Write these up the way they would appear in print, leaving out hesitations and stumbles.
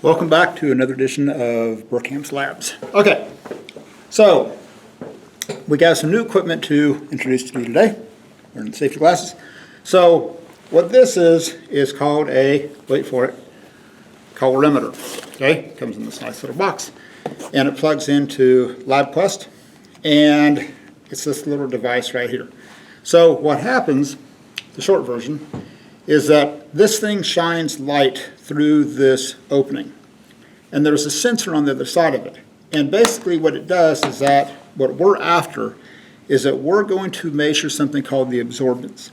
Welcome back to another edition of Brookham's Labs. Okay, so we got some new equipment to introduce to you today. We're in safety glasses. So what this is called a, wait for it, colorimeter. Okay, it comes in this nice little box, and it plugs into LabQuest, and it's this little device right here. So what happens, the short version, is that this thing shines light through this opening. And there's a sensor on the other side of it. And basically what it does is that what we're after is that we're going to measure something called the absorbance.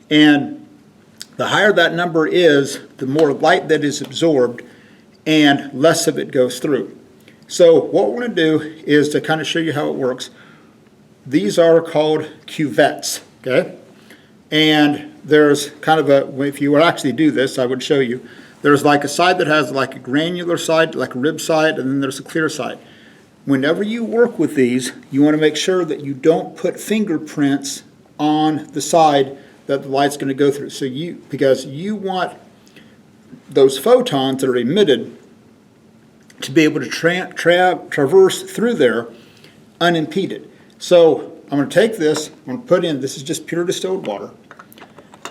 And the higher that number is, the more light that is absorbed and less of it goes through. So what we're going to do is to kind of show you how it works. These are called cuvettes, okay? And there's kind of a, if you would actually do this, I would show you. There's like a side that has like a granular side, like a rib side, and then there's a clear side. Whenever you work with these, you want to make sure that you don't put fingerprints on the side that the light's going to go through. So because you want those photons that are emitted to be able to traverse through there unimpeded. So I'm going to take this, I'm going to put in, this is just pure distilled water.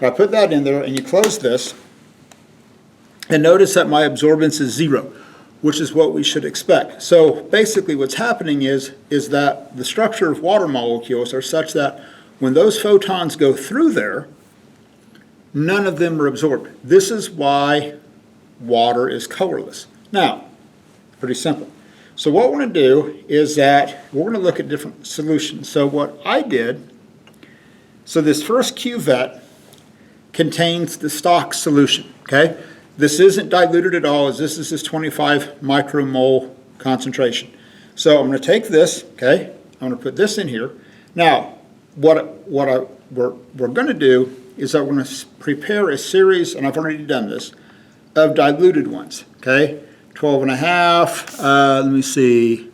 I put that in there and you close this, and notice that my absorbance is 0, which is what we should expect. So basically what's happening is that the structure of water molecules are such that when those photons go through there, none of them are absorbed. This is why water is colorless. Now, pretty simple. So what we're going to do is that we're going to look at different solutions. So what I did, so this first cuvette contains the stock solution, okay? This isn't diluted at all, as this is 25 micromole concentration. So I'm going to take this, okay? I'm going to put this in here. Now, what we're going to do is that we're going to prepare a series, and I've already done this, of diluted ones, okay? 12 and a half, let me see,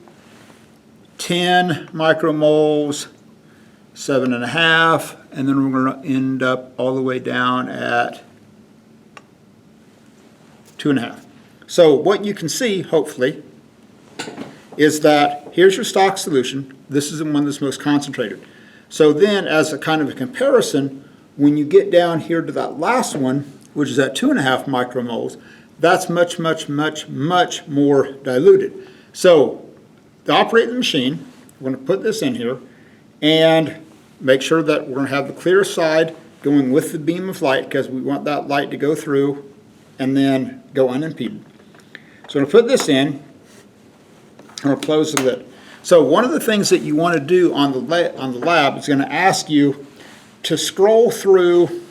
10 micromoles, 7 and a half, and then we're going to end up all the way down at 2 and a half. So what you can see, hopefully, is that here's your stock solution. This is the one that's most concentrated. So then, as a kind of a comparison, when you get down here to that last one, which is at 2.5 micromoles, that's much, much, much, much more diluted. So to operate the machine, we're going to put this in here and make sure that we're going to have the clear side going with the beam of light, because we want that light to go through and then go unimpeded. So I'm going to put this in. I'm going to close the lid. So one of the things that you want to do on the lab is going to ask you to scroll through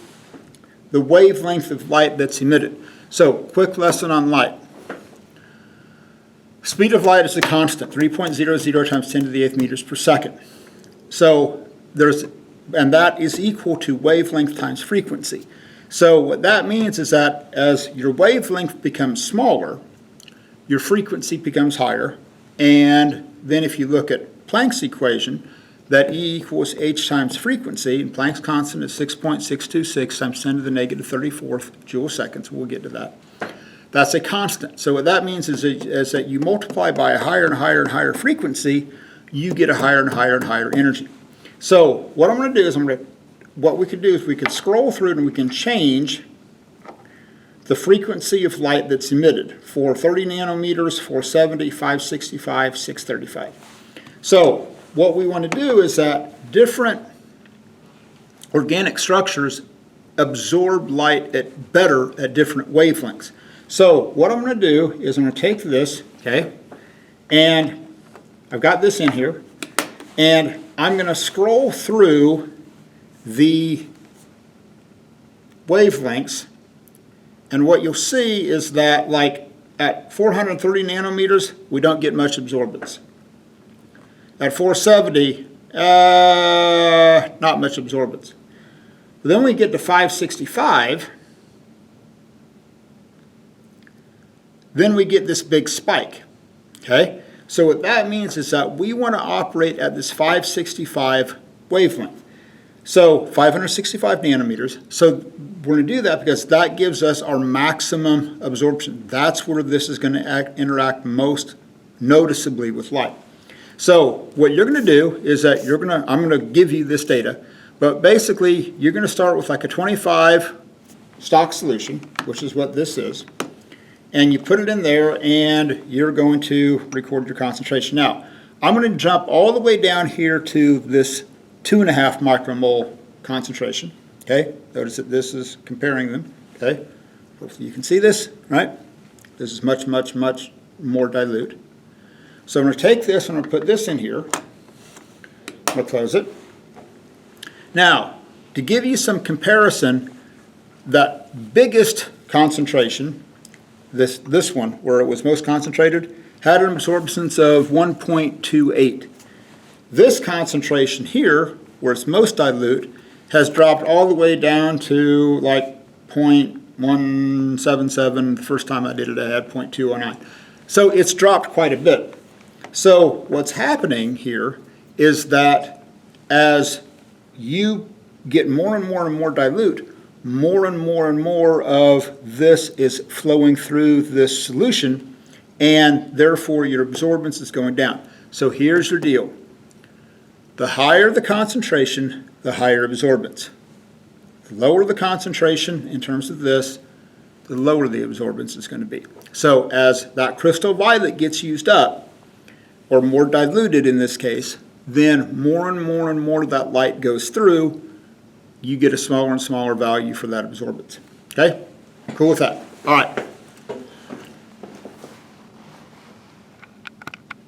the wavelength of light that's emitted. So quick lesson on light. Speed of light is a constant, 3.00 times 10 to the 8th meters per second. So and that is equal to wavelength times frequency. So what that means is that as your wavelength becomes smaller, your frequency becomes higher. And then if you look at Planck's equation, that E equals h times frequency, and Planck's constant is 6.626 times 10 to the negative 34th joule seconds. We'll get to that. That's a constant. So what that means is that you multiply by a higher and higher and higher frequency, you get a higher and higher and higher energy. So what I'm going to do is what we could do is we could scroll through and we can change the frequency of light that's emitted for 30 nanometers, 470, 565, 635. So what we want to do is that different organic structures absorb light better at different wavelengths. So what I'm going to do is I'm going to take this, okay, and I've got this in here, and I'm going to scroll through the wavelengths, and what you'll see is that, like, at 430 nanometers, we don't get much absorbance. At 470, not much absorbance. But then we get to 565, then we get this big spike, okay? So what that means is that we want to operate at this 565 wavelength. So 565 nanometers. So we're going to do that because that gives us our maximum absorption. That's where this is going to interact most noticeably with light. So what you're going to do is that I'm going to give you this data, but basically you're going to start with like a 25 stock solution, which is what this is, and you put it in there and you're going to record your concentration. Now, I'm going to jump all the way down here to this 2.5 micromole concentration. Okay, notice that this is comparing them. Okay, hopefully you can see this, right? This is much, much, much more dilute. So I'm going to take this and I'm going to put this in here. I'm going to close it. Now, to give you some comparison, that biggest concentration, this one, where it was most concentrated, had an absorbance of 1.28. This concentration here, where it's most dilute, has dropped all the way down to like 0.177. The first time I did it, I had 0.209. So it's dropped quite a bit. So what's happening here is that as you get more and more and more dilute, more and more and more of this is flowing through this solution, and therefore your absorbance is going down. So here's your deal. The higher the concentration, the higher absorbance. The lower the concentration in terms of this, the lower the absorbance is going to be. So as that crystal violet gets used up, or more diluted in this case, then more and more and more of that light goes through, you get a smaller and smaller value for that absorbance. Okay? Cool with that? All right.